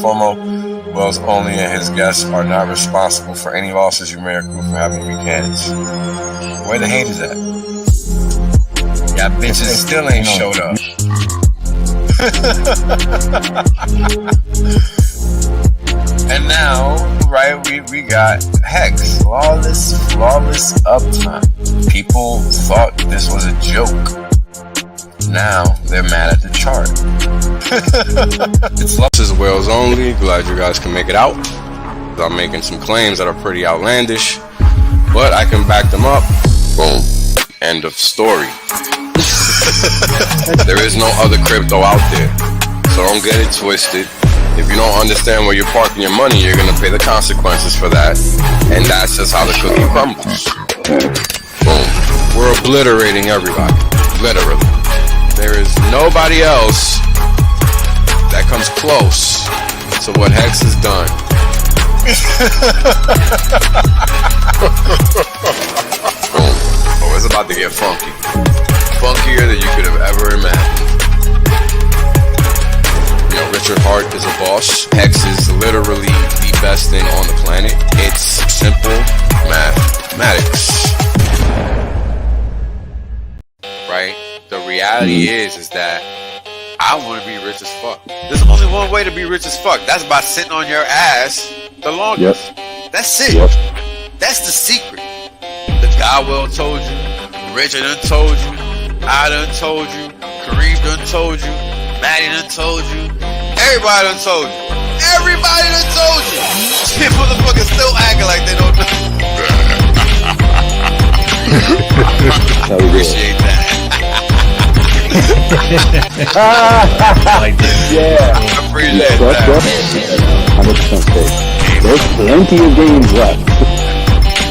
FOMO, Wells only and his guests are not responsible for any losses you may accrue for having weak hands. Where the haters at? Yeah, bitches still ain't showed up. And now, right, we got Hex, flawless uptime. People thought this was a joke. Now they're mad at the chart. This is Wells only. Glad you guys can make it out. I'm making some claims that are pretty outlandish, but I can back them up. Boom. End of story. There is no other crypto out there, so don't get it twisted. If you don't understand where you're parking your money, you're gonna pay the consequences for that, and that's just how the cookie crumbles. Boom. We're obliterating everybody, literally. There is nobody else that comes close to what Hex has done. Boom. Oh, it's about to get funky. Funkier than you could have ever imagined. You know, Richard Hart is a boss. Hex is literally the best thing on the planet. It's simple mathematics. Right? The reality is that I want to be rich as fuck. There's only one way to be rich as fuck. That's by sitting on your ass the longest. Yep. That's it. Yep. That's the secret. The guy well told you. Richard done told you. I done told you. Kareem done told you. Maddie done told you. Everybody done told you. Everybody done told you. Shit, motherfuckers still acting like they don't know. Appreciate that. Yeah. I appreciate that. 100% safe. There's plenty of games left.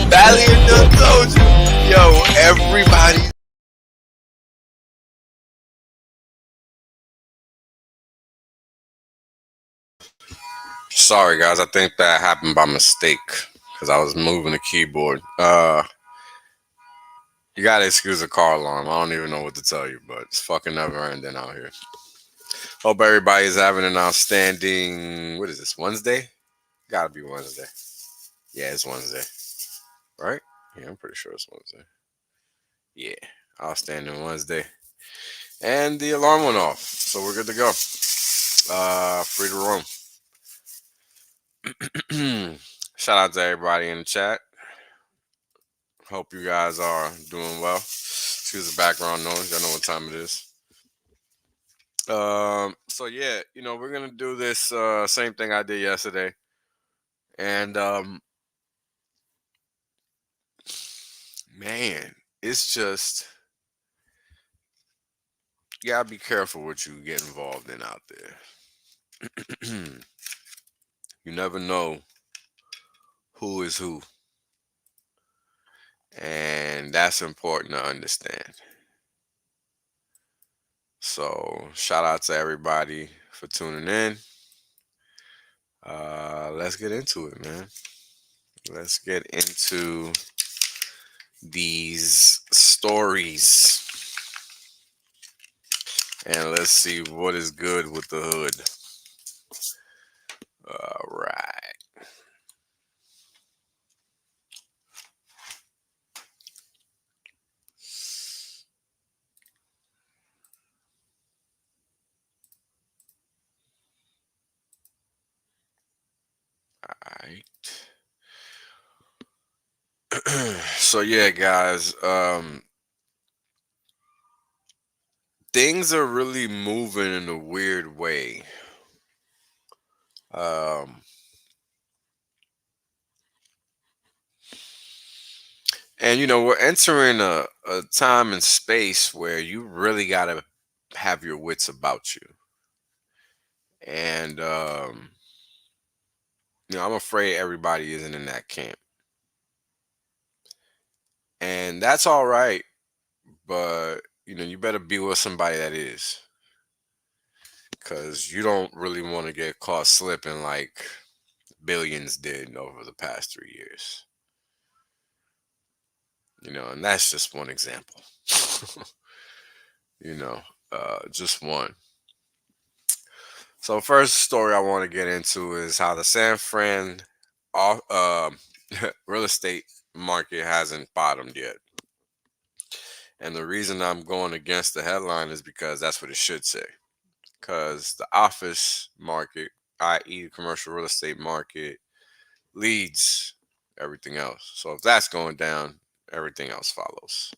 Valiant done told you. Yo, everybody. Sorry guys, I think that happened by mistake because I was moving the keyboard. You gotta excuse the car alarm. I don't even know what to tell you, but it's fucking never ending out here. Hope everybody's having an outstanding, what is this, Wednesday? Gotta be Wednesday. Yeah, it's Wednesday. Right? Yeah, I'm pretty sure it's Wednesday. Yeah, outstanding Wednesday. And the alarm went off, so we're good to go. Free to roam. Shout out to everybody in the chat. Hope you guys are doing well. Excuse the background noise. I know what time it is. So yeah, you know, we're gonna do this same thing I did yesterday. And man, it's just you gotta be careful what you get involved in out there. You never know who is who. And that's important to understand. So shout out to everybody for tuning in. Let's get into it, man. Let's get into these stories. And let's see what is good with the hood. All right. So yeah, guys, things are really moving in a weird way. And you know, we're entering a time and space where you really gotta have your wits about you. And you know, I'm afraid everybody isn't in that camp. And that's all right, but you know, you better be with somebody that is. Because you don't really want to get caught slipping like billions did over the past 3 years. You know, and that's just one example. You know, just one. So first story I want to get into is how the San Fran off, real estate market hasn't bottomed yet. And the reason I'm going against the headline is because that's what it should say. Because the office market, i.e., the commercial real estate market, leads everything else. So if that's going down, everything else follows.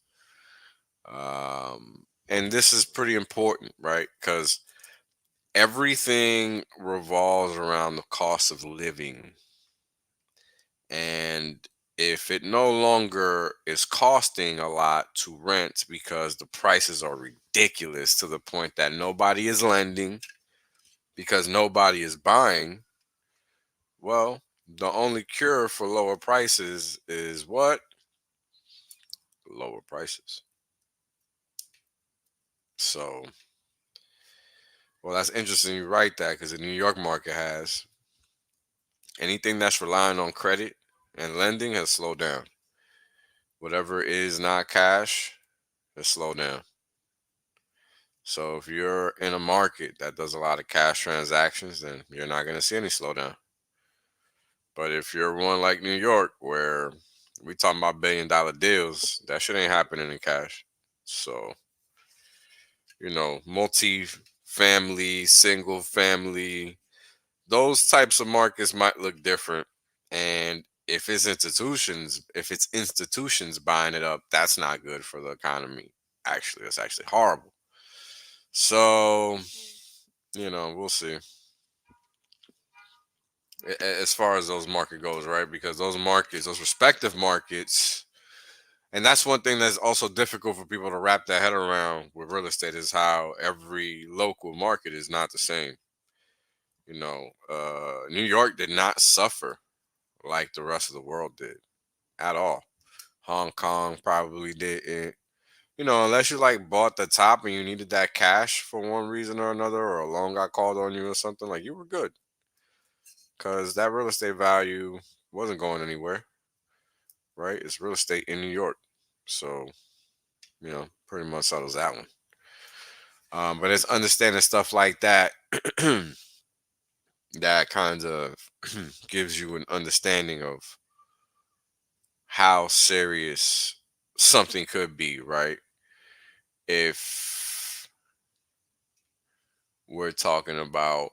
And this is pretty important, right? Because everything revolves around the cost of living. And if it no longer is costing a lot to rent because the prices are ridiculous to the point that nobody is lending because nobody is buying, well, the only cure for lower prices is what? Lower prices. So, well, that's interesting you write that because the New York market has anything that's relying on credit and lending has slowed down. Whatever is not cash has slowed down. So if you're in a market that does a lot of cash transactions, then you're not going to see any slowdown. But if you're one like New York, where we talking about $1 billion deals, that shit ain't happening in cash. So, multi-family, single family, those types of markets might look different. And if it's institutions buying it up, that's not good for the economy. Actually, it's actually horrible. So, we'll see. As far as those market goes, right? Because those markets, those respective markets, and that's one thing that's also difficult for people to wrap their head around with real estate is how every local market is not the same. New York did not suffer like the rest of the world did at all. Hong Kong probably didn't. Unless you like bought the top and you needed that cash for one reason or another, or a loan got called on you or something, like you were good because that real estate value wasn't going anywhere, right? It's real estate in New York. So, pretty much settles that one. But it's understanding stuff like that that kind of gives you an understanding of how serious something could be, right? If we're talking about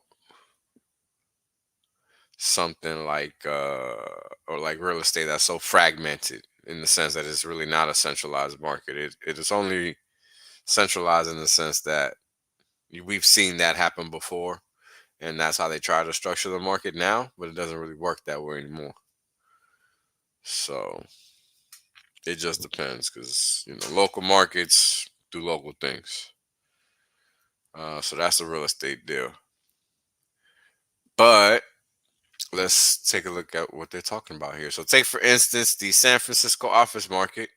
something like or like real estate that's so fragmented in the sense that it's really not a centralized market. It is only centralized in the sense that we've seen that happen before, and that's how they try to structure the market now, but it doesn't really work that way anymore. So it just depends because local markets do local things. So that's a real estate deal. But let's take a look at what they're talking about here. So take for instance the San Francisco office market,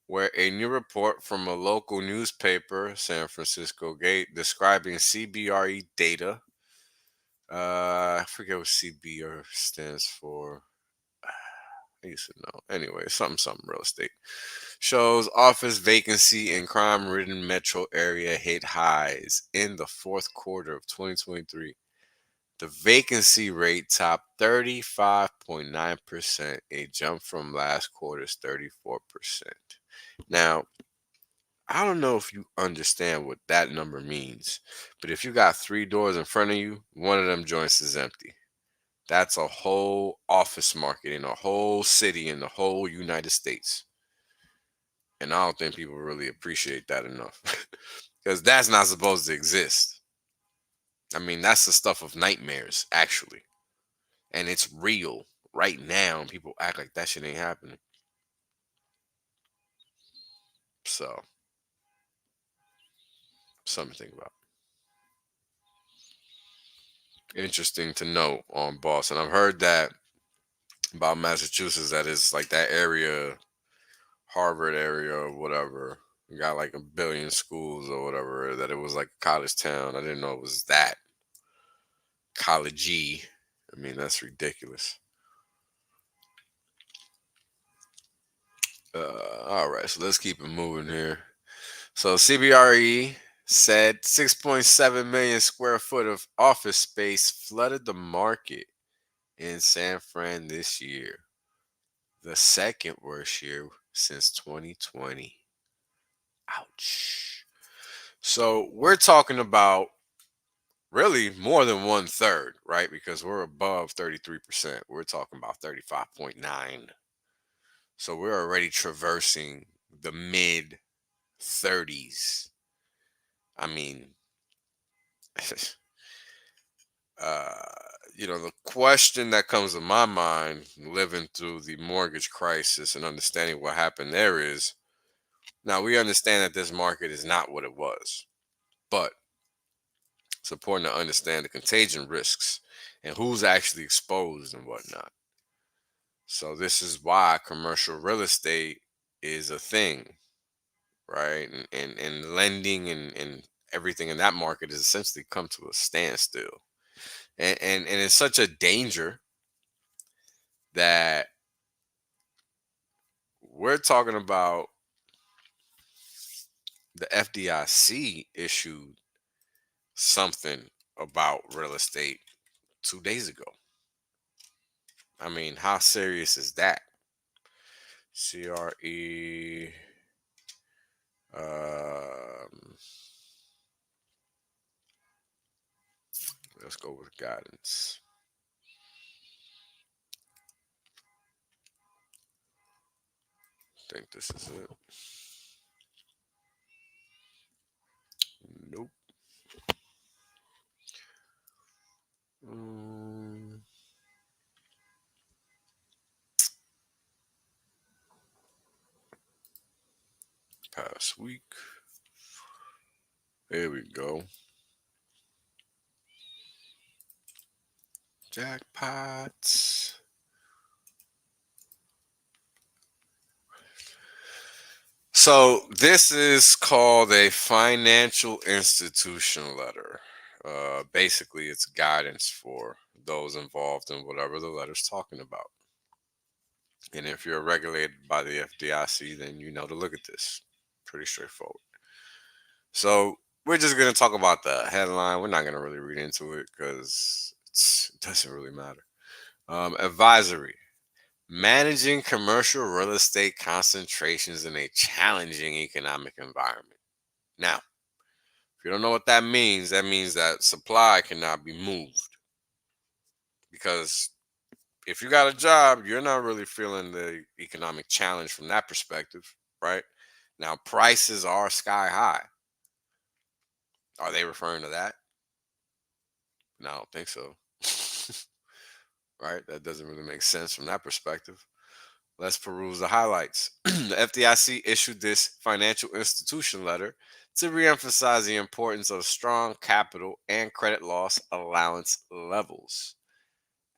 where a new report from a local newspaper, San Francisco Gate, describing CBRE data. I forget what CBR stands for. I used to know. Anyway, something real estate. Shows office vacancy in crime-ridden metro area hit highs in the fourth quarter of 2023. The vacancy rate topped 35.9%, a jump from last quarter's 34%. Now, I don't know if you understand what that number means, but if you got three doors in front of you, one of them joints is empty. That's a whole office market in a whole city in the whole United States. And I don't think people really appreciate that enough because that's not supposed to exist. I mean, that's the stuff of nightmares, actually. And it's real right now. And people act like that shit ain't happening. So, something to think about. Interesting to note on Boston. I've heard that about Massachusetts, that is like that area, Harvard area or whatever. You got like a billion schools or whatever, that it was like a college town. I didn't know it was that collegey. I mean, that's ridiculous. All right, so let's keep it moving here. So CBRE said 6.7 million square foot of office space flooded the market in San Fran this year, the second worst year since 2020. Ouch. So we're talking about really more than 1/3, right? Because we're above 33%. We're talking about 35.9. So we're already traversing the mid 30s. I mean, uh, the question that comes to my mind living through the mortgage crisis and understanding what happened there is, now we understand that this market is not what it was, but it's important to understand the contagion risks and who's actually exposed and whatnot. So this is why commercial real estate is a thing, right? And lending and everything in that market has essentially come to a standstill. And it's such a danger that we're talking about the FDIC issued something about real estate 2 days ago. I mean, how serious is that? CRE. Um, let's go with guidance. I think this is it. Nope. Um, Past week. There we go. Jackpots. So this is called a financial institution letter. Basically, it's guidance for those involved in whatever the letter's talking about. And if you're regulated by the FDIC, then you know to look at this. Pretty straightforward. So we're just going to talk about the headline. We're not going to really read into it because it doesn't really matter. Advisory. Managing commercial real estate concentrations in a challenging economic environment. Now, if you don't know what that means that supply cannot be moved. Because if you got a job, you're not really feeling the economic challenge from that perspective, right? Now, prices are sky high. Are they referring to that? No, I don't think so. Right? That doesn't really make sense from that perspective. Let's peruse the highlights. The FDIC issued this financial institution letter to reemphasize the importance of strong capital and credit loss allowance levels,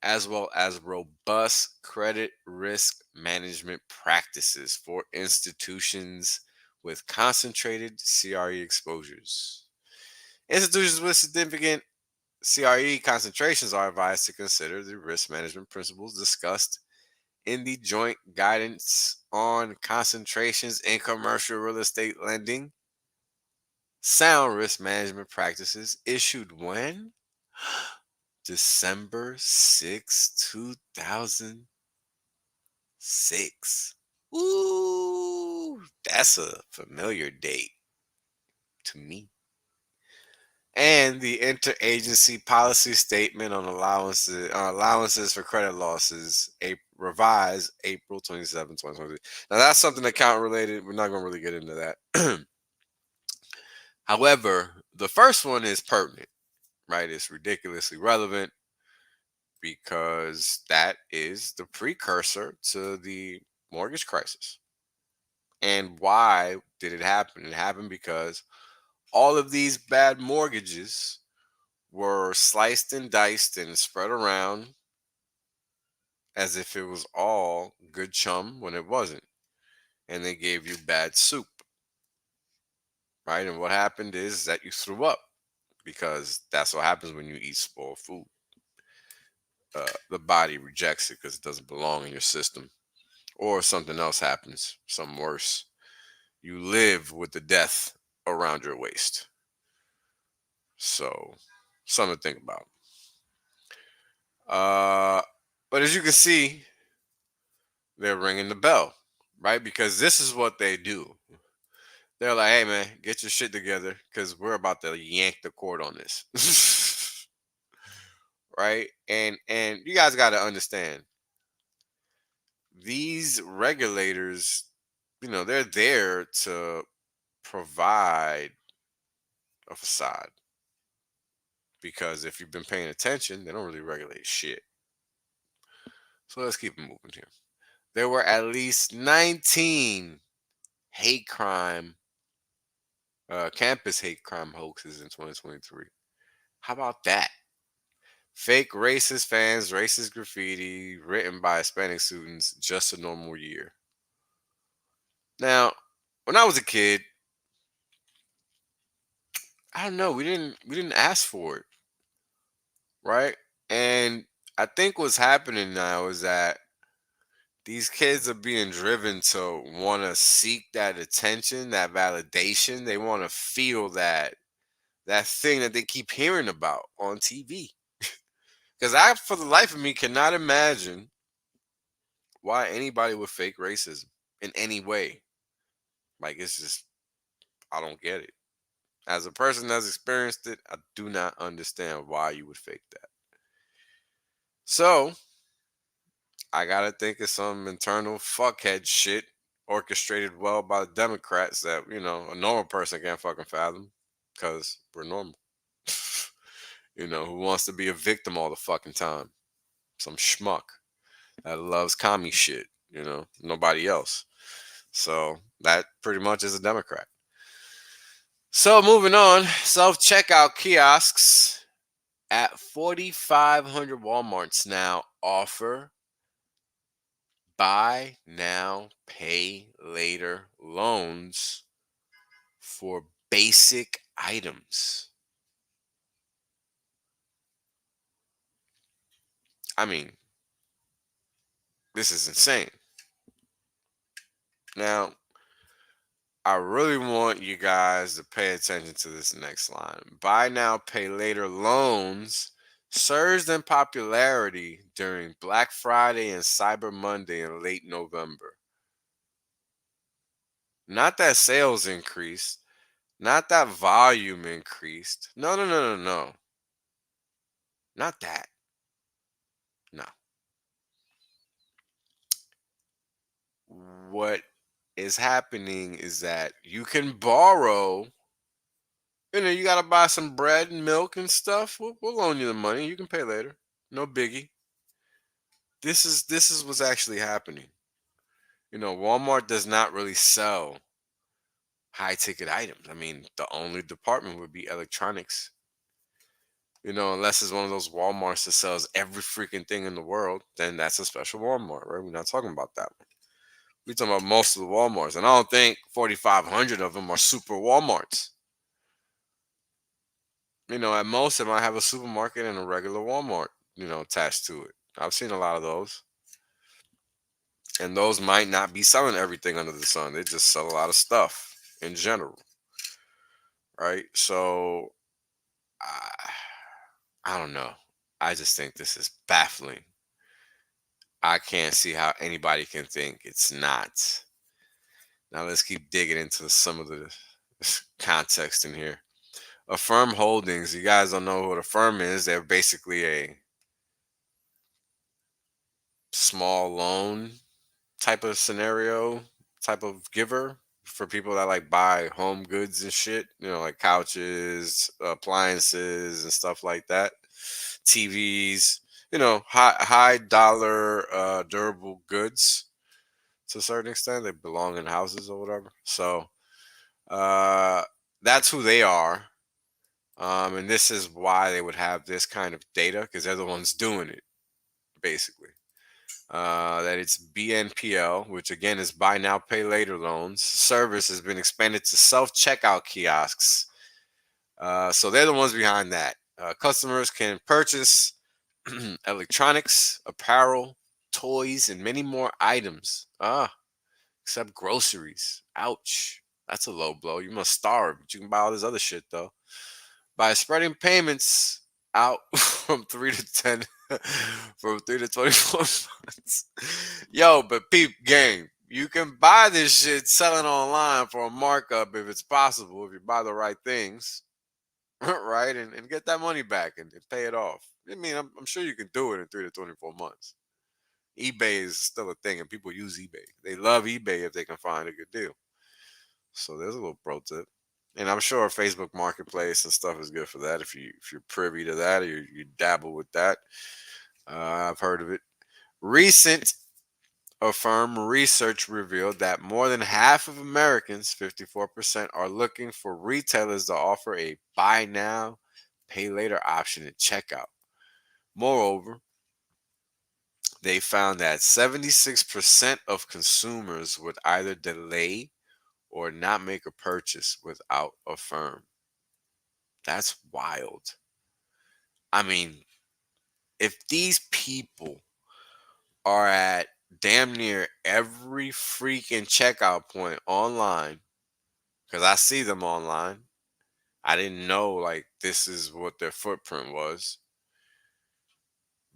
as well as robust credit risk management practices for institutions with concentrated CRE exposures. Institutions with significant CRE concentrations are advised to consider the risk management principles discussed in the Joint Guidance on Concentrations in Commercial Real Estate Lending. Sound risk management practices issued when? December 6, 2006. Ooh, that's a familiar date to me. And the interagency policy statement on allowances for credit losses, revised April 27, 2023. Now that's something account related. We're not going to really get into that. However, the first one is pertinent, right? It's ridiculously relevant because that is the precursor to the mortgage crisis. And why did it happen? It happened because all of these bad mortgages were sliced and diced and spread around as if it was all good chum when it wasn't. And they gave you bad soup, right? And what happened is that you threw up because that's what happens when you eat spoiled food. The body rejects it because it doesn't belong in your system. Or something else happens, something worse. You live with the death around your waist. So, something to think about. But as you can see, they're ringing the bell, right? Because this is what they do. They're like, hey, man, get your shit together because we're about to yank the cord on this. Right? And you guys got to understand, these regulators, they're there to provide a facade. Because if you've been paying attention, they don't really regulate shit. So let's keep it moving here. There were at least 19 hate crime, campus hate crime hoaxes in 2023. How about that? Fake racist fans, racist graffiti written by Hispanic students, just a normal year. Now, when I was a kid, I don't know, we didn't ask for it, right? And I think what's happening now is that these kids are being driven to want to seek that attention, that validation. They want to feel that thing that they keep hearing about on TV. Because I, for the life of me, cannot imagine why anybody would fake racism in any way. Like, it's just, I don't get it. As a person that's experienced it, I do not understand why you would fake that. So, I gotta think of some internal fuckhead shit orchestrated well by the Democrats that, a normal person can't fucking fathom. Because we're normal. Who wants to be a victim all the fucking time? Some schmuck that loves commie shit, nobody else. So that pretty much is a Democrat. So moving on, self-checkout kiosks at 4,500 Walmarts now offer buy now, pay later loans for basic items. I mean, this is insane. Now, I really want you guys to pay attention to this next line. Buy now, pay later loans surged in popularity during Black Friday and Cyber Monday in late November. Not that sales increased, not that volume increased. No, no, no, no, no. Not that. No. What is happening is that you can borrow. You gotta buy some bread and milk and stuff. We'll loan you the money. You can pay later. No biggie. This is what's actually happening. Walmart does not really sell high ticket items. I mean, the only department would be electronics. Unless it's one of those Walmarts that sells every freaking thing in the world, then that's a special Walmart, right? We're not talking about that one. We're talking about most of the Walmarts. And I don't think 4,500 of them are super Walmarts. At most, it might have a supermarket and a regular Walmart, attached to it. I've seen a lot of those. And those might not be selling everything under the sun. They just sell a lot of stuff in general. Right? So, I don't know. I just think this is baffling. I can't see how anybody can think it's not. Now, let's keep digging into some of the context in here. Affirm Holdings. You guys don't know what Affirm is. They're basically a small loan type of scenario, type of giver for people that like buy home goods and shit, like couches, appliances and stuff like that, TVs, high dollar durable goods to a certain extent. They belong in houses or whatever. So that's who they are. And this is why they would have this kind of data, because they're the ones doing it, basically. That it's BNPL, which again is buy now, pay later loans. Service has been expanded to self-checkout kiosks. So they're the ones behind that. Customers can purchase electronics, apparel, toys, and many more items. Except groceries. Ouch. That's a low blow. You must starve, but you can buy all this other shit though. by spreading payments out from 3 to 10 from 3 to 24 months. Yo, but peep game. You can buy this shit selling online for a markup if it's possible, if you buy the right things, right? And get that money back and pay it off. I mean, I'm sure you can do it in 3 to 24 months. eBay is still a thing and people use eBay. They love eBay if they can find a good deal. So there's a little pro tip. And I'm sure Facebook Marketplace and stuff is good for that if you're privy to that or you dabble with that. I've heard of it. Recent Affirm research revealed that more than half of Americans, 54%, are looking for retailers to offer a buy now, pay later option at checkout. Moreover, they found that 76% of consumers would either delay or not make a purchase without Affirm. That's wild. I mean, if these people are at damn near every freaking checkout point online, because I see them online, I didn't know like this is what their footprint was.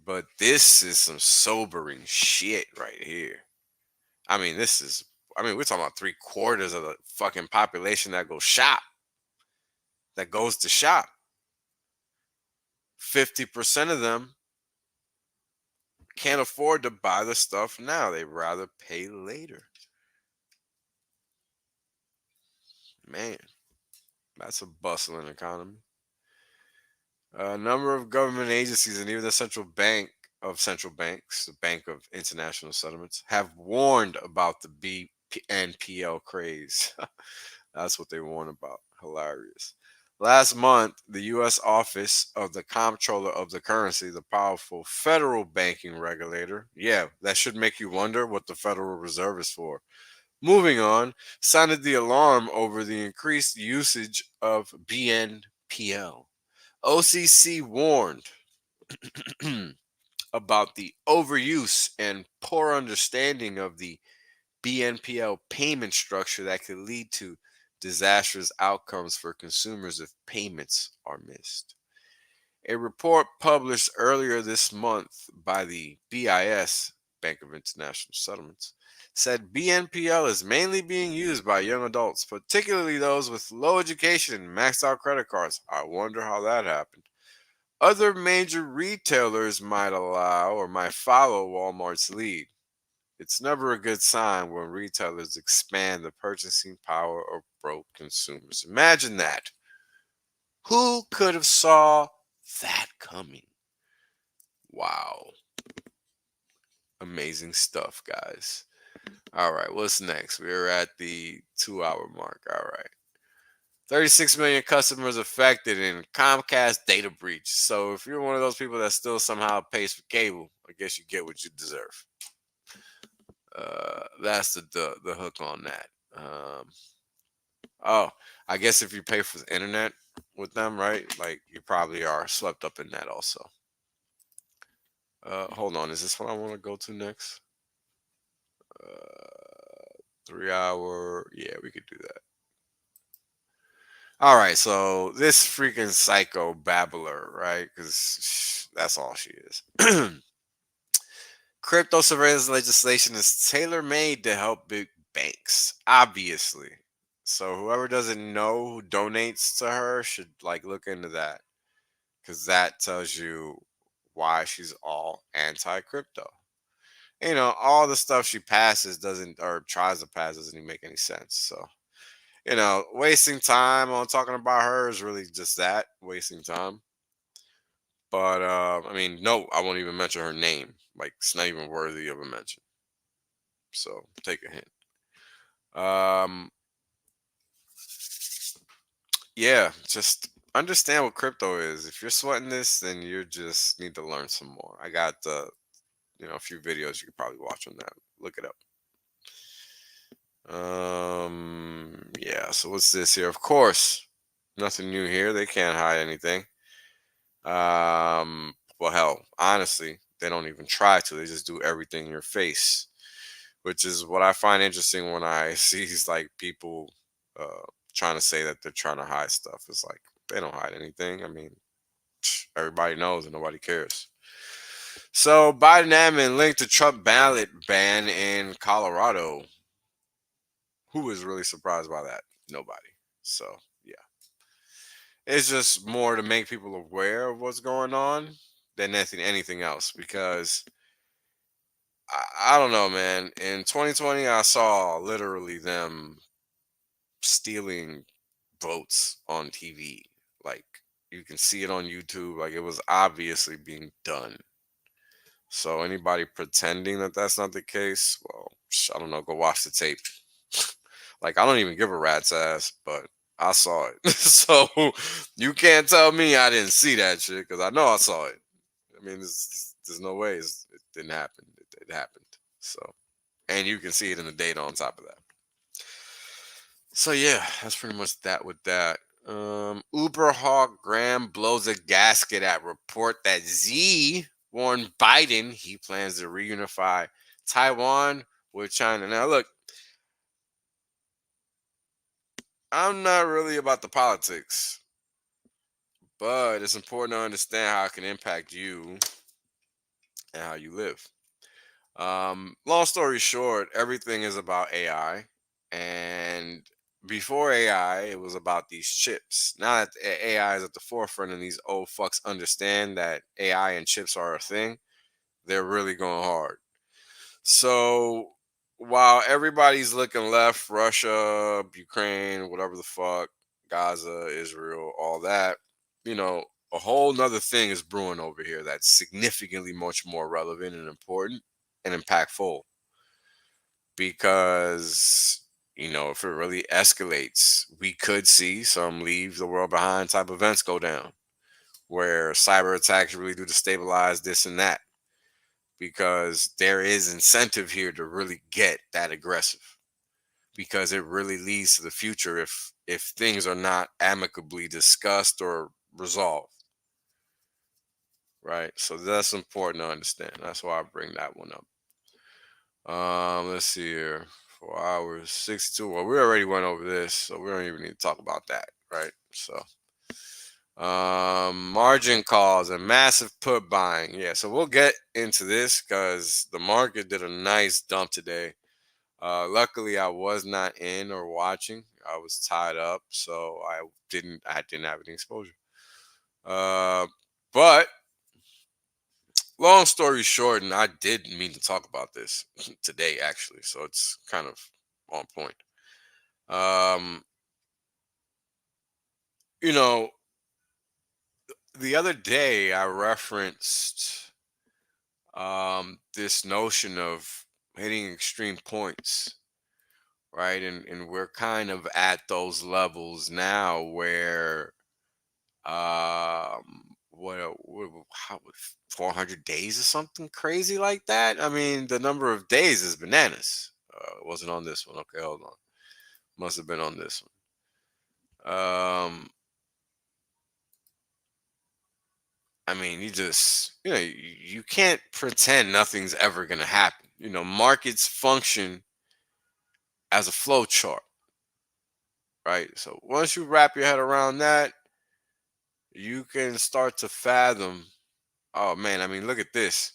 But this is some sobering shit right here. I mean, we're talking about 3/4 of the fucking population that goes to shop. 50% of them can't afford to buy the stuff now. They'd rather pay later. Man, that's a bustling economy. A number of government agencies and even the central bank of central banks, the Bank of International Settlements, have warned about the BNPL craze. That's what they warn about. Hilarious. Last month, the U.S. Office of the Comptroller of the Currency, the powerful federal banking regulator, yeah, that should make you wonder what the Federal Reserve is for. Moving on, sounded the alarm over the increased usage of BNPL. OCC warned about the overuse and poor understanding of the BNPL payment structure that could lead to disastrous outcomes for consumers if payments are missed. A report published earlier this month by the BIS, Bank of International Settlements, said BNPL is mainly being used by young adults, particularly those with low education and maxed out credit cards. I wonder how that happened. Other major retailers might allow or might follow Walmart's lead. It's never a good sign when retailers expand the purchasing power of broke consumers. Imagine that. Who could have saw that coming? Wow. Amazing stuff, guys. All right, what's next? We're at the 2-hour mark. All right. 36 million customers affected in Comcast data breach. So if you're one of those people that still somehow pays for cable, I guess you get what you deserve. That's the hook on that. Oh, I guess if you pay for the internet with them, right? Like you probably are swept up in that also. Hold on, is this what I want to go to next? 3 hour. Yeah, we could do that. All right, so this freaking psycho babbler, right? Because that's all she is. Crypto surveillance legislation is tailor-made to help big banks, obviously. So whoever doesn't know who donates to her should like look into that, because that tells you why she's all anti-crypto. All the stuff she passes doesn't or tries to pass doesn't even make any sense. So wasting time on talking about her is really just that, wasting time. But I mean, no, I won't even mention her name. Like it's not even worthy of a mention. So take a hint. Yeah, just understand what crypto is. If you're sweating this, then you just need to learn some more. I got a few videos you could probably watch on that. Look it up. Yeah, so what's this here? Of course, nothing new here. They can't hide anything. Well, hell, honestly, they don't even try to. They just do everything in your face, which is what I find interesting when I see like people trying to say that they're trying to hide stuff. It's like, They don't hide anything. I mean, everybody knows and nobody cares. So Biden admin linked to Trump ballot ban in Colorado. Who was really surprised by that? Nobody. So yeah, it's just more to make people aware of what's going on than anything else. Because I don't know, man. In 2020, I saw literally them stealing votes on TV. Like you can see it on YouTube. Like it was obviously being done. So anybody pretending that that's not the case, well, I don't know. Go watch the tape. Like I don't even give a rat's ass, but I saw it. So you can't tell me I didn't see that shit because I know I saw it. I mean, there's no way it didn't happen. It happened. So, and you can see it in the data on top of that. So yeah, that's pretty much that with that. Uber hawk Graham blows a gasket at report that Z warned Biden he plans to reunify Taiwan with China. Now look, I'm not really about the politics, but it's important to understand how it can impact you and how you live. Long story short, everything is about AI. And before AI, it was about these chips. Now that AI is at the forefront and these old fucks understand that AI and chips are a thing, they're really going hard. So while everybody's looking left, Russia, Ukraine, whatever the fuck, Gaza, Israel, all that, you know, a whole nother thing is brewing over here that's significantly much more relevant and important and impactful because, you know, if it really escalates, we could see some leave the world behind type events go down where cyber attacks really do destabilize this and that because there is incentive here to really get that aggressive because it really leads to the future if things are not amicably discussed or resolved, right? So that's important to understand. That's why I bring that one up. Let's see here. 4 hours 62. Well, we already went over this, so we don't even need to talk about that, right? So margin calls and massive put buying. Yeah, so we'll get into this because the market did a nice dump today. Luckily I was not in or watching. I was tied up, so I didn't have any exposure. But long story short, and I did mean to talk about this today actually, so it's kind of on point. Um, you know, the other day I referenced this notion of hitting extreme points, right? And we're kind of at those levels now where what how 400 days or something crazy like that. I mean, the number of days is bananas. It wasn't on this one. Okay, hold on. Must have been on this one. I mean, you can't pretend nothing's ever gonna happen. You know, markets function as a flow chart, right? So once you wrap your head around that, you can start to fathom. Oh man, I mean, look at this.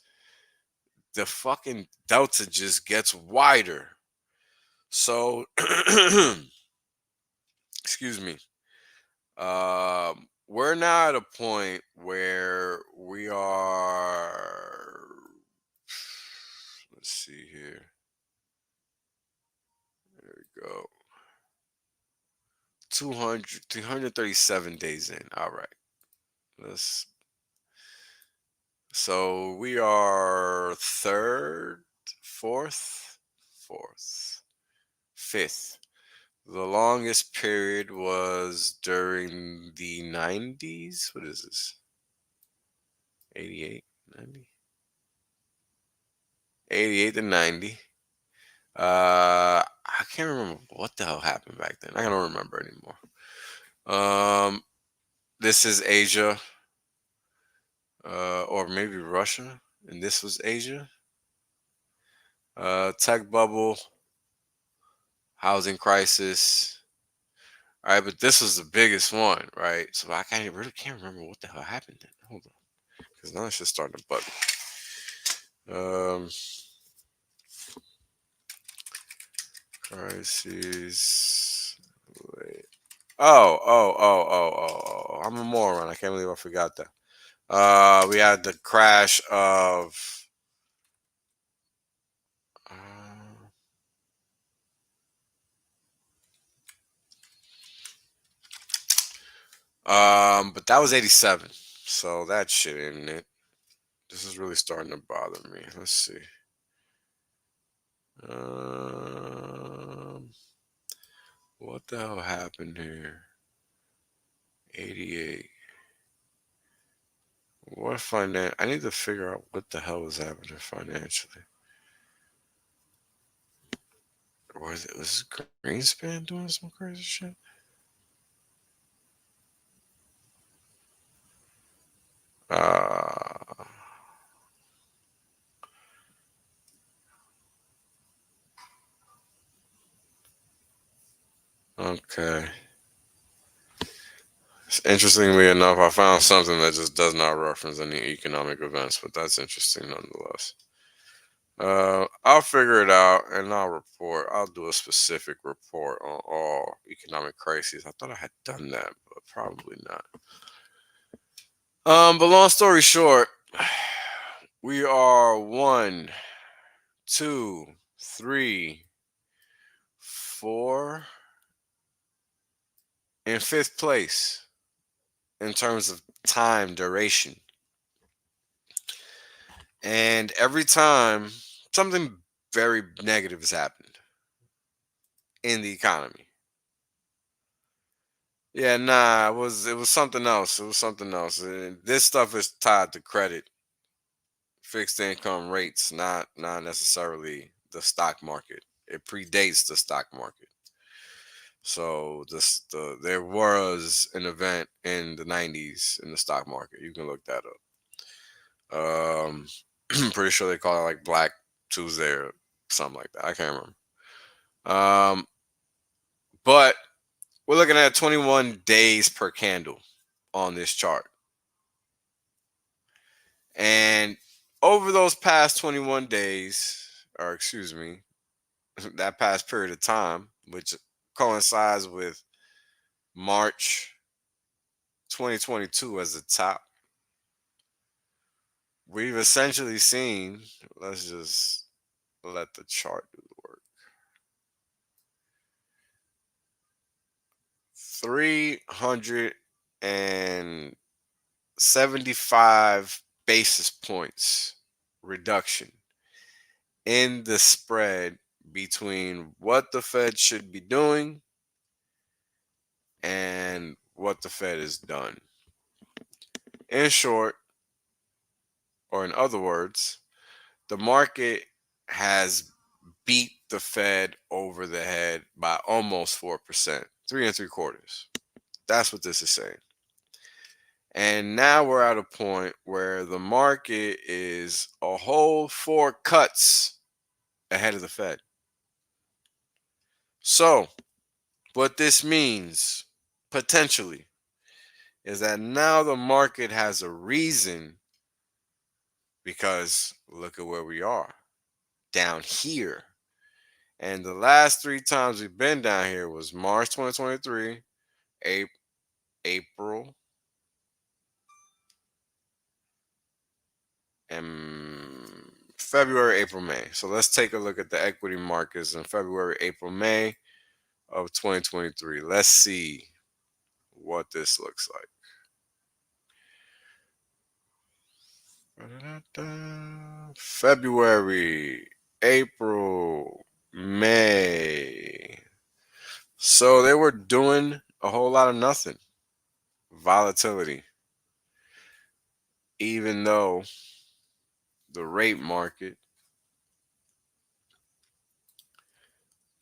The fucking delta just gets wider. So, excuse me. We're now at a point where we are. Let's see here. There we go. 237 days in. All right. Let's. So we are fourth, fifth. The longest period was during the 90s. What is this? 88, 90? 88 to 90. I can't remember what the hell happened back then. I don't remember anymore. This is Asia, or maybe Russia, and this was Asia. Tech bubble, housing crisis, All right, but this was the biggest one, right? So I really can't remember what the hell happened then. Hold on, because now it's just starting to bug me. Crises. Wait. Oh. I'm a moron. I can't believe I forgot that. We had the crash of. Uh, but that was 87. So that shit in it. This is really starting to bother me. Let's see. Um, what the hell happened here? 88. What finan? I need to figure out what the hell was happening financially. Was Greenspan doing some crazy shit? Uh, okay. Interestingly enough, I found something that just does not reference any economic events, but that's interesting nonetheless. I'll figure it out and I'll report. I'll do a specific report on all economic crises. I thought I had done that, but probably not. But long story short, we are 1, 2, 3, 4 in fifth place in terms of time duration. And every time something very negative has happened in the economy. Yeah, nah, it was something else. It was something else. This stuff is tied to credit, fixed income rates, not necessarily the stock market. It predates the stock market. So there was an event in the 90s in the stock market. You can look that up. Pretty sure they call it like Black Tuesday or something like that. I can't remember. But we're looking at 21 days per candle on this chart. And over those past 21 days, or excuse me, that past period of time, which coincides with March 2022 as the top, we've essentially seen, let's just let the chart do the work. 375 basis points reduction in the spread between what the Fed should be doing and what the Fed has done. In short, or in other words, the market has beat the Fed over the head by almost 4%, 3 and 3/4. That's what this is saying. And now we're at a point where the market is a whole 4 cuts ahead of the Fed. So, what this means potentially is that now the market has a reason, because look at where we are down here. And the last 3 times we've been down here was March 2023, April, and February, April, May. So let's take a look at the equity markets in February, April, May of 2023. Let's see what this looks like. February, April, May. So they were doing a whole lot of nothing. Volatility. Even though the rate market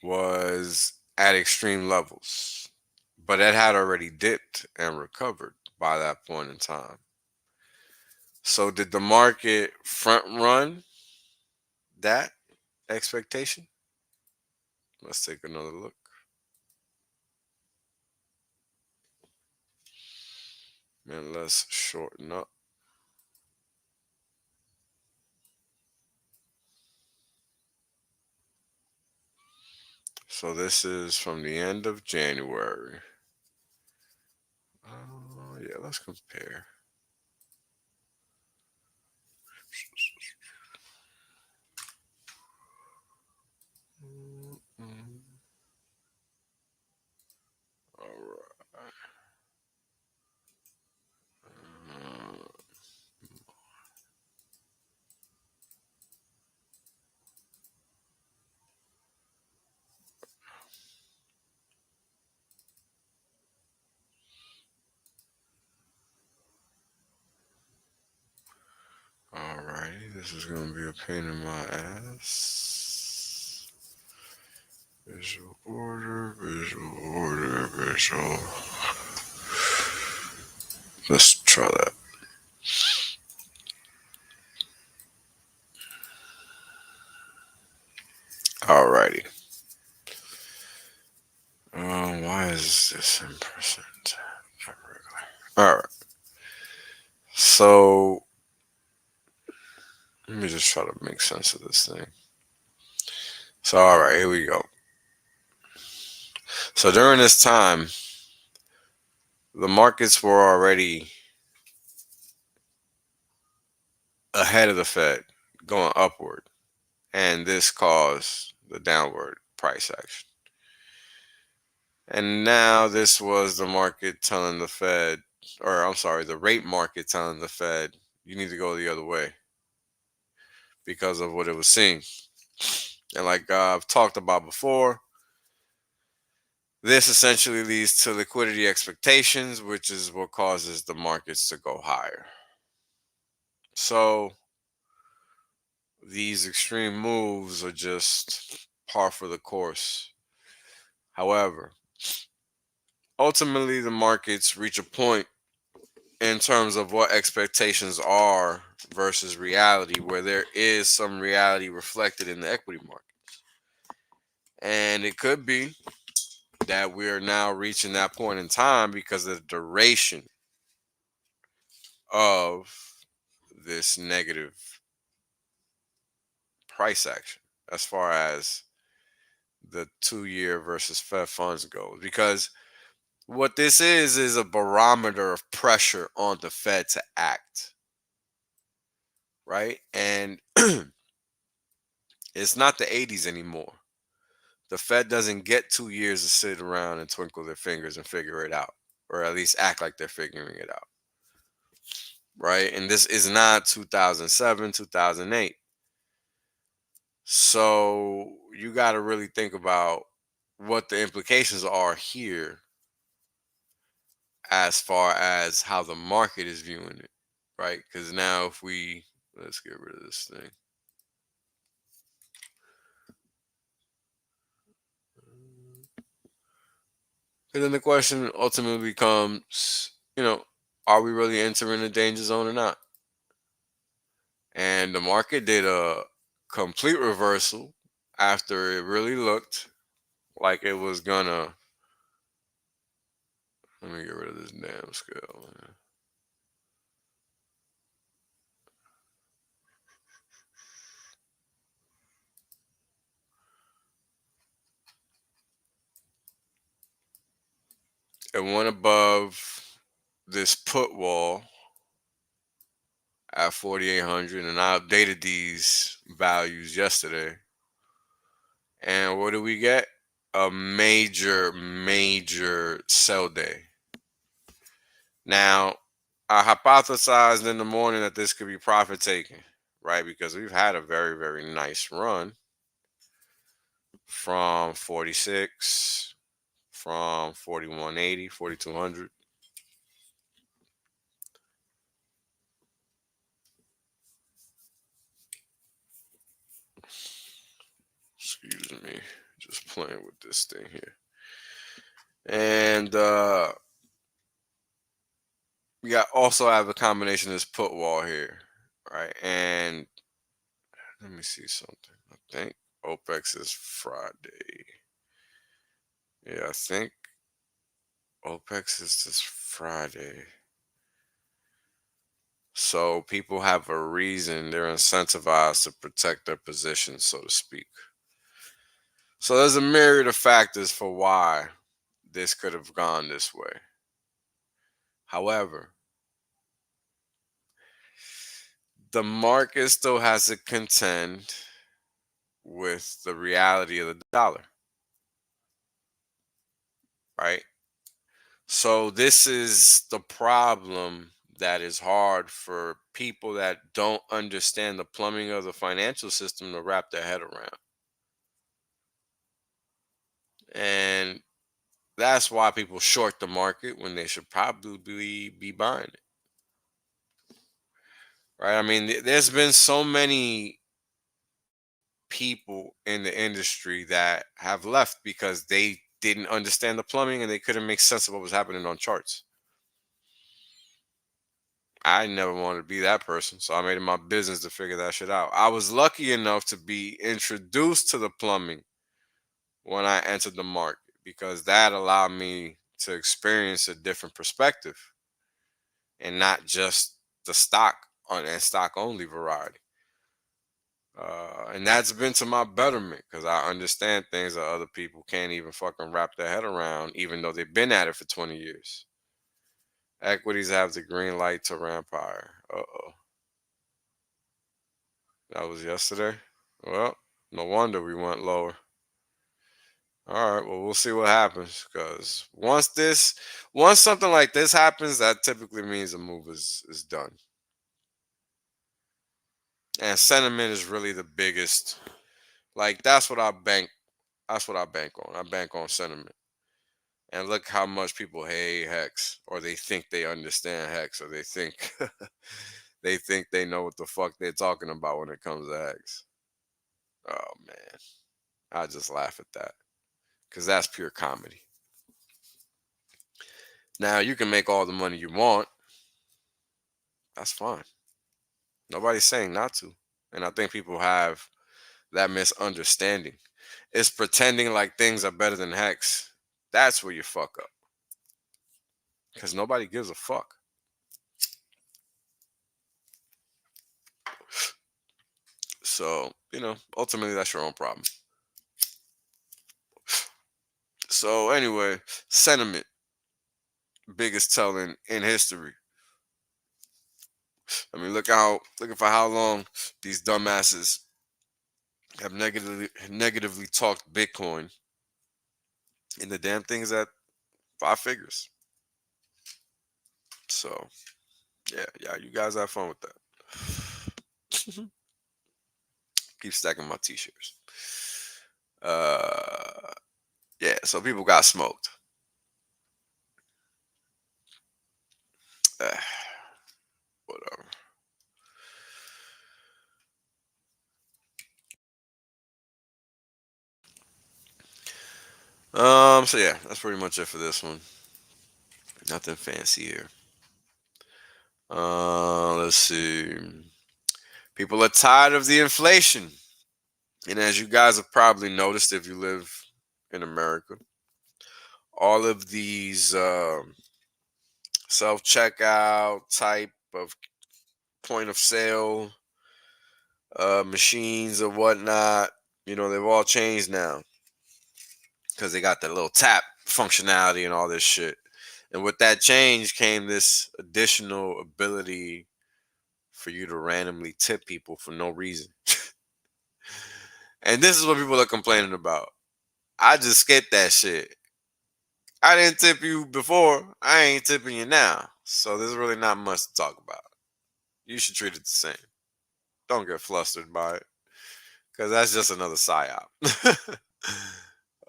was at extreme levels, but it had already dipped and recovered by that point in time. So did the market front run that expectation? Let's take another look. And let's shorten up. So this is from the end of January. Yeah, let's compare. All right. Alrighty, this is gonna be a pain in my ass. Visual order, visual order, visual. Let's try that. Alrighty. Why is this in percent? Alright. So let me just try to make sense of this thing. So alright, here we go. So during this time, the markets were already ahead of the Fed, going upward, and this caused the downward price action. And now this was the market telling the Fed, or I'm sorry, the rate market telling the Fed, you need to go the other way because of what it was seeing. And like I've talked about before, this essentially leads to liquidity expectations, which is what causes the markets to go higher. So these extreme moves are just par for the course. However, ultimately the markets reach a point in terms of what expectations are versus reality, where there is some reality reflected in the equity markets. And it could be that we are now reaching that point in time because of the duration of this negative price action as far as the 2 year versus Fed funds goes. Because what this is a barometer of pressure on the Fed to act, right? And it's not the 80s anymore. The Fed doesn't get 2 years to sit around and twinkle their fingers and figure it out, or at least act like they're figuring it out, right? And this is not 2007, 2008. So you got to really think about what the implications are here as far as how the market is viewing it, right? Because now if we, let's get rid of this thing. And then the question ultimately becomes, are we really entering the danger zone or not? And the market did a complete reversal after it really looked like it was gonna. Let me get rid of this damn scale. Man. It went above this put wall at 4,800, and I updated these values yesterday. And what do we get? A major sell day. Now, I hypothesized in the morning that this could be profit taking, right? Because we've had a very nice run from 46, from 4180, 4200. Excuse me, just playing with this thing here. And we also have a combination of this put wall here, right? And let me see something. I think OPEX is Friday. Yeah, I think OPEX is this Friday. So people have a reason, they're incentivized to protect their position, so to speak. So there's a myriad of factors for why this could have gone this way. However, the market still has to contend with the reality of the dollar, right? So this is the problem that is hard for people that don't understand the plumbing of the financial system to wrap their head around. And that's why people short the market when they should probably be buying it. Right? I mean, there's been so many people in the industry that have left because they didn't understand the plumbing and they couldn't make sense of what was happening on charts. I never wanted to be that person, so I made it my business to figure that shit out. I was lucky enough to be introduced to the plumbing when I entered the market because that allowed me to experience a different perspective and not just the stock on and stock only variety. And that's been to my betterment because I understand things that other people can't even fucking wrap their head around, even though they've been at it for 20 years. Equities have the green light to ramp higher. Uh-oh. That was yesterday? Well, no wonder we went lower. All right, well, we'll see what happens because once something like this happens, that typically means the move is done. And sentiment is really the biggest. Like that's what I bank on. I bank on sentiment. And look how much people hate Hex, or they think they understand Hex, or they think they know what the fuck they're talking about when it comes to Hex. Oh man, I just laugh at that because that's pure comedy. Now you can make all the money you want. That's fine. Nobody's saying not to, and I think people have that misunderstanding. It's pretending like things are better than Hex. That's where you fuck up because nobody gives a fuck. So, ultimately that's your own problem. So anyway, sentiment, biggest telling in history. I mean, looking for how long these dumbasses have negatively talked Bitcoin, and the damn thing's at 5 figures. So yeah, you guys have fun with that. Keep stacking my t-shirts. Yeah, so people got smoked. Whatever. So yeah, that's pretty much it for this one. Nothing fancy here. Let's see. People are tired of the inflation. And as you guys have probably noticed if you live in America, all of these self-checkout type of point of sale machines or whatnot, they've all changed now because they got the little tap functionality and all this shit. And with that change came this additional ability for you to randomly tip people for no reason. And this is what people are complaining about. I just skipped that shit. I didn't tip you before. I ain't tipping you now. So there's really not much to talk about. You should treat it the same. Don't get flustered by it. Because that's just another psyop.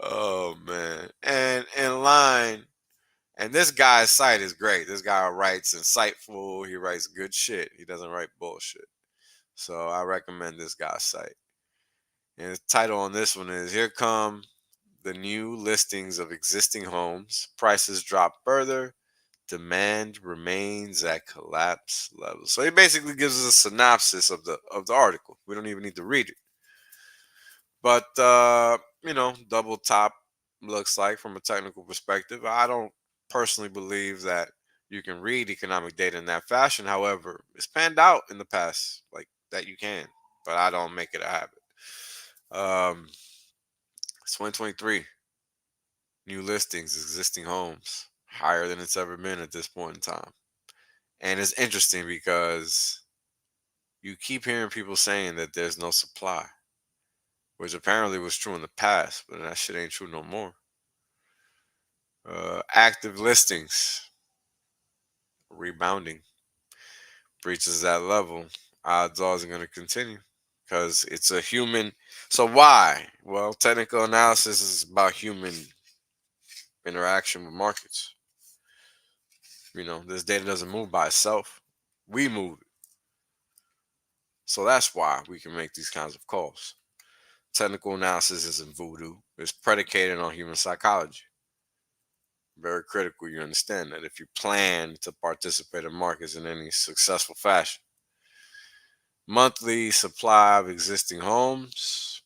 Oh, man. And in line, and this guy's site is great. This guy writes insightful. He writes good shit. He doesn't write bullshit. So I recommend this guy's site. And the title on this one is Here Come the New Listings of Existing Homes. Prices drop further. Demand remains at collapse levels. So he basically gives us a synopsis of the article. We don't even need to read it. But double top looks like from a technical perspective. I don't personally believe that you can read economic data in that fashion. However, it's panned out in the past like that you can, but I don't make it a habit. It's 2023. New listings, existing homes, higher than it's ever been at this point in time. And it's interesting because you keep hearing people saying that there's no supply, which apparently was true in the past, but that shit ain't true no more. Active listings rebounding, breaches that level. Odds are going to continue because it's a human. So why? Well, technical analysis is about human interaction with markets. This data doesn't move by itself. We move it. So that's why we can make these kinds of calls. Technical analysis isn't voodoo. It's predicated on human psychology. Very critical you understand that if you plan to participate in markets in any successful fashion. Monthly supply of existing homes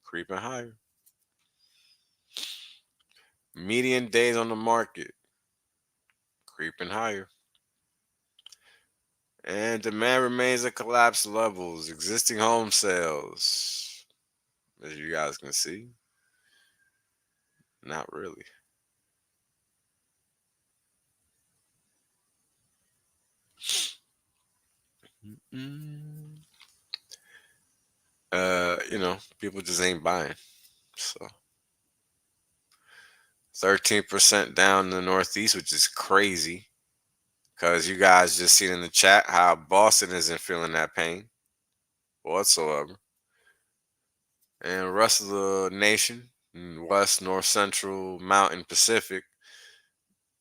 creeping higher. Median days on the market creeping higher. And demand remains at collapsed levels. Existing home sales, as you guys can see, not really. People just ain't buying. So 13% down in the Northeast, which is crazy. Because you guys just seen in the chat how Boston isn't feeling that pain whatsoever. And the rest of the nation, West, North, Central, Mountain, Pacific,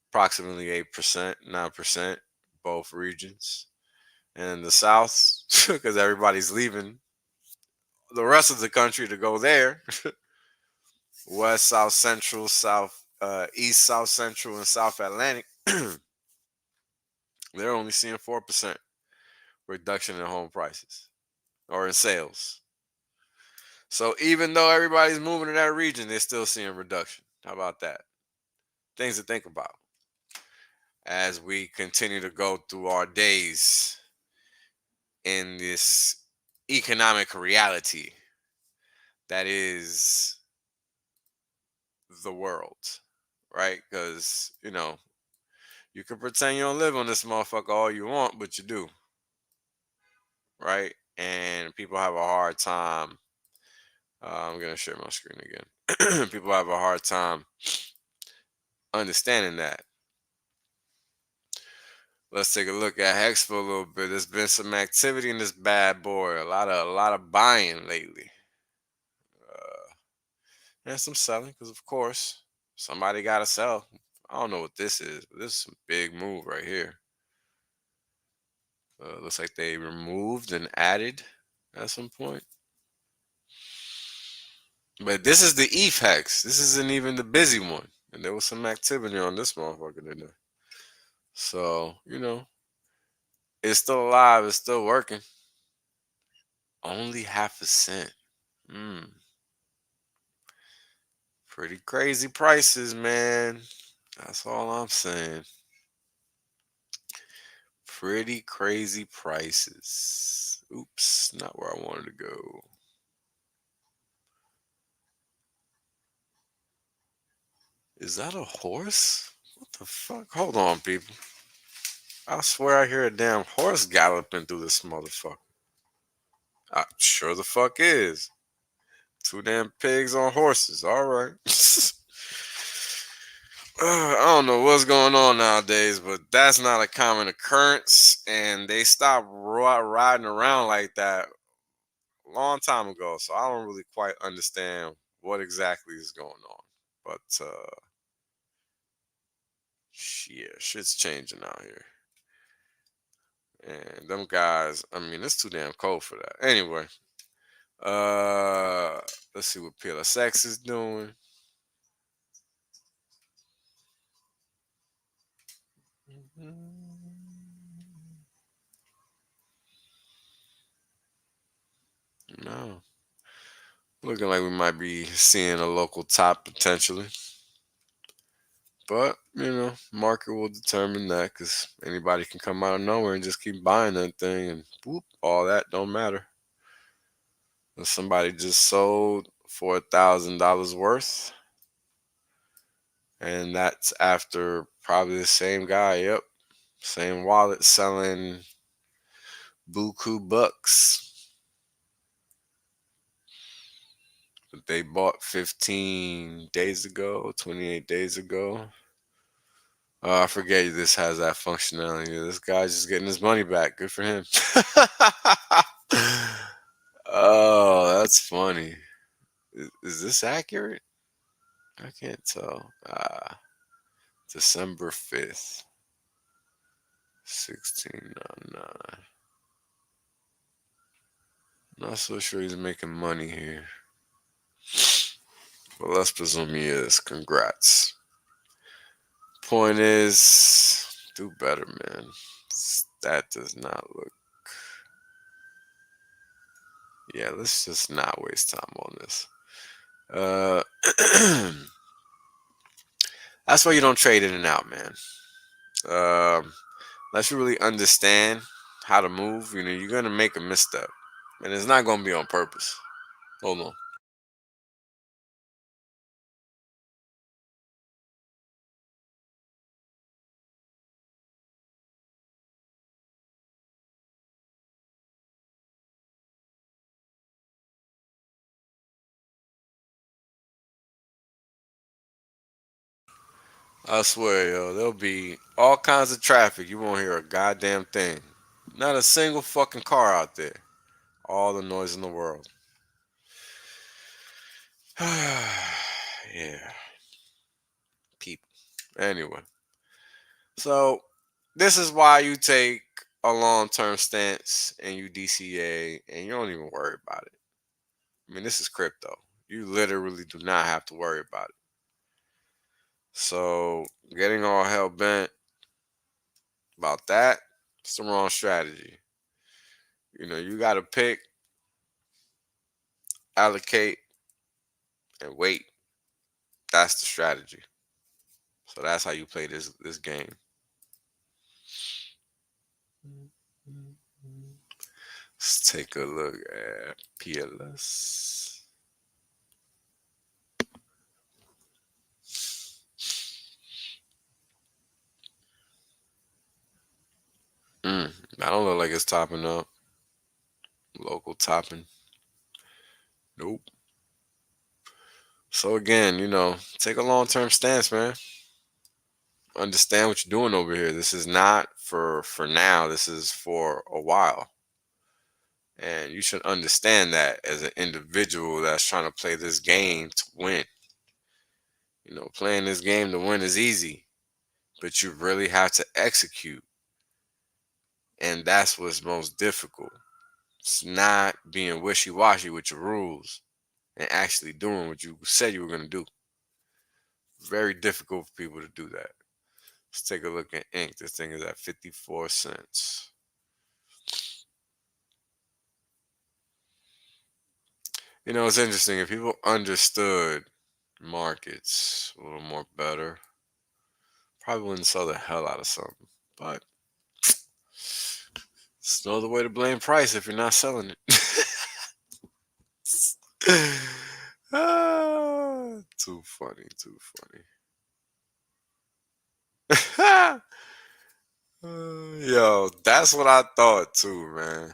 approximately 8%, 9%, both regions. And the South, because everybody's leaving the rest of the country to go there. West, South, Central, South, East, South, Central, and South Atlantic. They're only seeing 4% reduction in home prices or in sales. So even though everybody's moving to that region, they're still seeing reduction. How about that? Things to think about as we continue to go through our days in this economic reality that is the world, right? Because, you can pretend you don't live on this motherfucker all you want, but you do, right? And people have a hard time. I'm going to share my screen again. People have a hard time understanding that. Let's take a look at Hex for a little bit. There's been some activity in this bad boy. A lot of buying lately. And some selling, because of course somebody got to sell. I don't know what this is, but this is some big move right here. Looks like they removed and added at some point. But this is the ETH hex. This isn't even the busy one. And there was some activity on this motherfucker in there. So, it's still alive. It's still working. Only half a cent. Pretty crazy prices, man. That's all I'm saying. Pretty crazy prices. Oops, not where I wanted to go. Is that a horse? What the fuck? Hold on, people. I swear I hear a damn horse galloping through this motherfucker. Sure the fuck is. Two damn pigs on horses. All right. I don't know what's going on nowadays, but that's not a common occurrence. And they stopped riding around like that a long time ago. So I don't really quite understand what exactly is going on. But shit's changing out here. And them guys, I mean, it's too damn cold for that. Anyway, let's see what PLSX is doing. No. Looking like we might be seeing a local top potentially. But market will determine that because anybody can come out of nowhere and just keep buying that thing and whoop, all that don't matter. If somebody just sold for $1,000 worth, and that's after probably the same guy, yep, same wallet selling buku bucks. But they bought 15 days ago, 28 days ago. I forget this has that functionality. This guy's just getting his money back. Good for him. Oh, that's funny. Is this accurate? I can't tell. December 5th, 1699. Not so sure he's making money here. But let's presume he is. Congrats. Point is, do better, man. That does not look. Yeah, let's just not waste time on this. That's why you don't trade in and out, man. Unless you really understand how to move, you're gonna make a misstep, and it's not gonna be on purpose. Hold on. I swear, yo, there'll be all kinds of traffic. You won't hear a goddamn thing. Not a single fucking car out there. All the noise in the world. Yeah. People. Anyway. So, this is why you take a long-term stance and you DCA and you don't even worry about it. I mean, this is crypto. You literally do not have to worry about it. So, getting all hell bent about that, it's the wrong strategy. You got to pick, allocate, and wait. That's the strategy. So that's how you play this game. Let's take a look at PLS. I don't look like it's topping up. Local topping. Nope. So again, take a long-term stance, man. Understand what you're doing over here. This is not for now. This is for a while. And you should understand that as an individual that's trying to play this game to win. Playing this game to win is easy, but you really have to execute. And that's what's most difficult. It's not being wishy-washy with your rules and actually doing what you said you were going to do. Very difficult for people to do that. Let's take a look at ink. This thing is at 54 cents. It's interesting. If people understood markets a little more better, probably wouldn't sell the hell out of something. But it's no other way to blame price if you're not selling it. Too funny. Yo, that's what I thought too, man.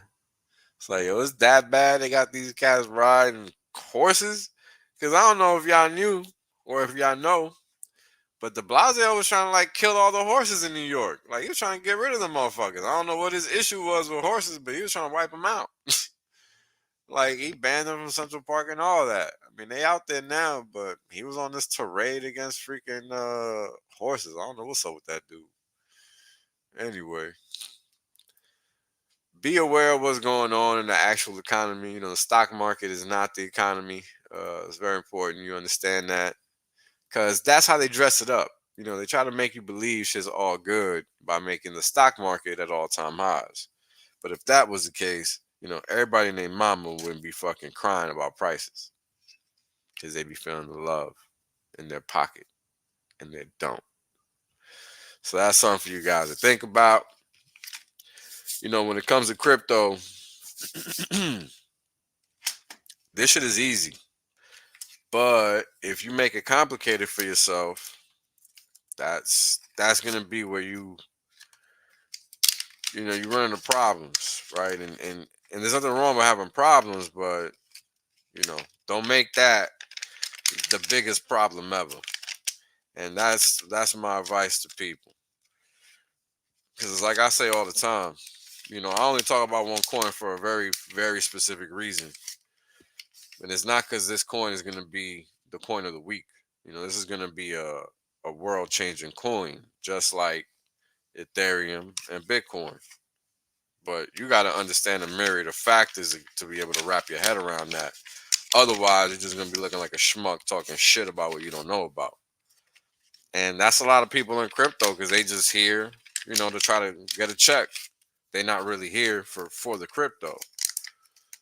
It's like, yo, it's that bad they got these cats riding horses? Because I don't know if y'all knew or if y'all know, but de Blasio was trying to kill all the horses in New York. He was trying to get rid of them motherfuckers. I don't know what his issue was with horses, but he was trying to wipe them out. He banned them from Central Park and all that. I mean, they out there now, but he was on this tirade against freaking horses. I don't know what's up with that dude. Anyway, be aware of what's going on in the actual economy. The stock market is not the economy. It's very important you understand that, because that's how they dress it up. They try to make you believe shit's all good by making the stock market at all-time highs. But if that was the case, everybody named Mama wouldn't be fucking crying about prices, because they be feeling the love in their pocket, and they don't. So that's something for you guys to think about. When it comes to crypto, this shit is easy. But if you make it complicated for yourself, that's gonna be where you run into problems, right? And there's nothing wrong with having problems, but don't make that the biggest problem ever. And that's my advice to people. Because it's like I say all the time, I only talk about one coin for a very, very specific reason. And it's not because this coin is going to be the coin of the week. This is going to be a world changing coin, just like Ethereum and Bitcoin. But you got to understand the myriad of factors to be able to wrap your head around that. Otherwise, you're just going to be looking like a schmuck talking shit about what you don't know about. And that's a lot of people in crypto because they just here, to try to get a check. They're not really here for the crypto.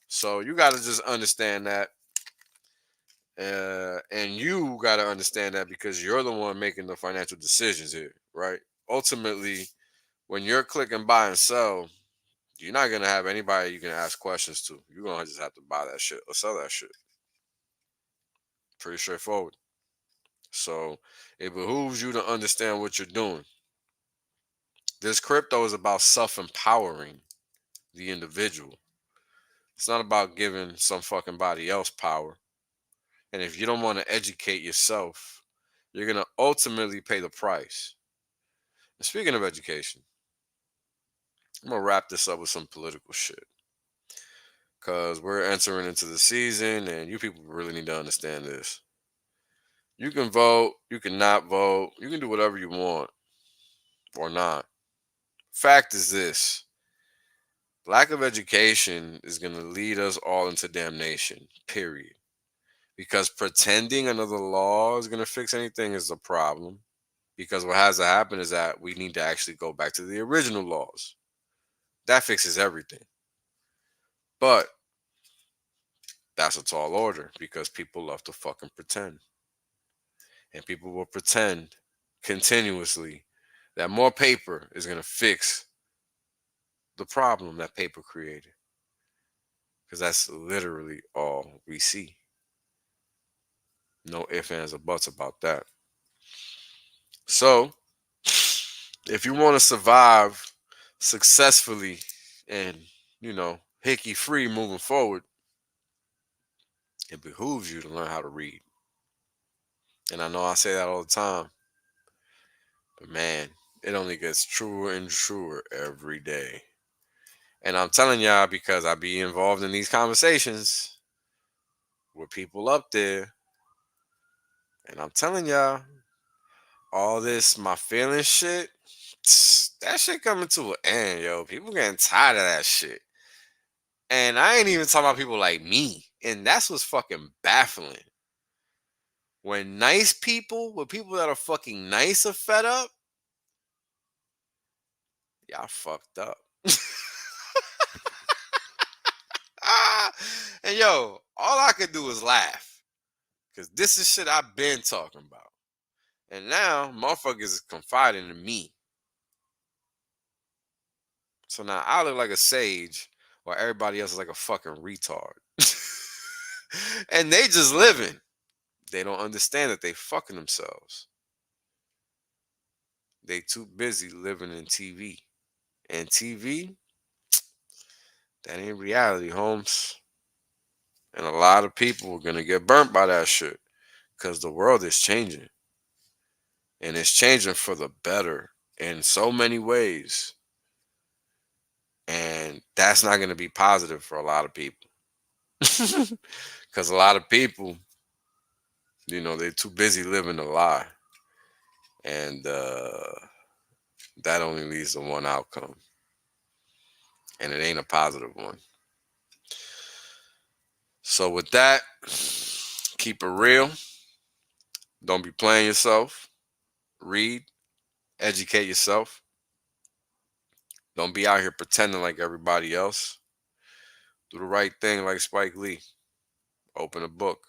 So you got to just understand that. And you got to understand that because you're the one making the financial decisions here, right? Ultimately, when you're clicking buy and sell, you're not going to have anybody you can ask questions to. You're going to just have to buy that shit or sell that shit. Pretty straightforward. So it behooves you to understand what you're doing. This crypto is about self-empowering the individual. It's not about giving some fucking body else power. And if you don't want to educate yourself, you're going to ultimately pay the price. And speaking of education, I'm going to wrap this up with some political shit. Because we're entering into the season and you people really need to understand this. You can vote, you can not vote, you can do whatever you want or not. Fact is this: lack of education is going to lead us all into damnation, period. Because pretending another law is going to fix anything is a problem. Because what has to happen is that we need to actually go back to the original laws. That fixes everything. But that's a tall order because people love to fucking pretend. And people will pretend continuously that more paper is going to fix the problem that paper created. Because that's literally all we see. No ifs, ands, or buts about that. So, if you want to survive successfully and, hickey free moving forward, it behooves you to learn how to read. And I know I say that all the time, but man, it only gets truer and truer every day. And I'm telling y'all because I be involved in these conversations with people up there. And I'm telling y'all, all this my feelings shit, that shit coming to an end, yo. People getting tired of that shit. And I ain't even talking about people like me. And that's what's fucking baffling. When people that are fucking nice are fed up, y'all fucked up. And yo, all I could do is laugh. Because this is shit I've been talking about. And now, motherfuckers is confiding in me. So now I look like a sage while everybody else is like a fucking retard. And they just living. They don't understand that they fucking themselves. They too busy living in TV. And TV, that ain't reality, Holmes. And a lot of people are going to get burnt by that shit. Because the world is changing. And it's changing for the better in so many ways. And that's not going to be positive for a lot of people. Because a lot of people, they're too busy living a lie. And that only leads to one outcome. And it ain't a positive one. So with that, keep it real. Don't be playing yourself. Read. Educate yourself. Don't be out here pretending like everybody else. Do the right thing like Spike Lee. Open a book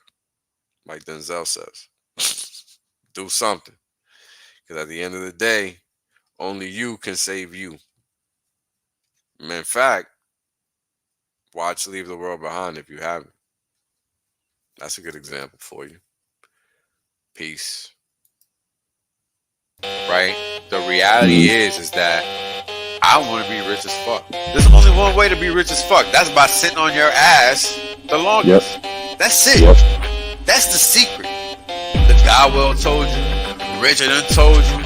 like Denzel says. Do something. Because at the end of the day, Only you can save you. In fact, watch Leave the World Behind if you haven't. That's a good example for you. Peace. Right? The reality is that I want to be rich as fuck. There's only one way to be rich as fuck. That's by sitting on your ass the longest. That's it. That's the secret. The guy well told you. Richard done told you.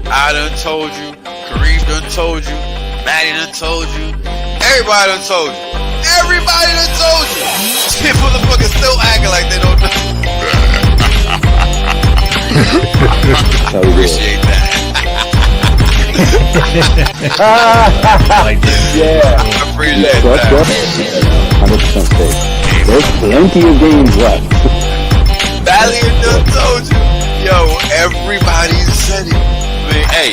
I done told you. Kareem done told you. Maddie done told you. Everybody done told you. Everybody done told you. Shit, motherfuckers still acting like they don't know. Appreciate that. Yeah. I appreciate that. 100% safe. There's plenty of games left. Valiant done told you. Yo, everybody said it. I mean, hey,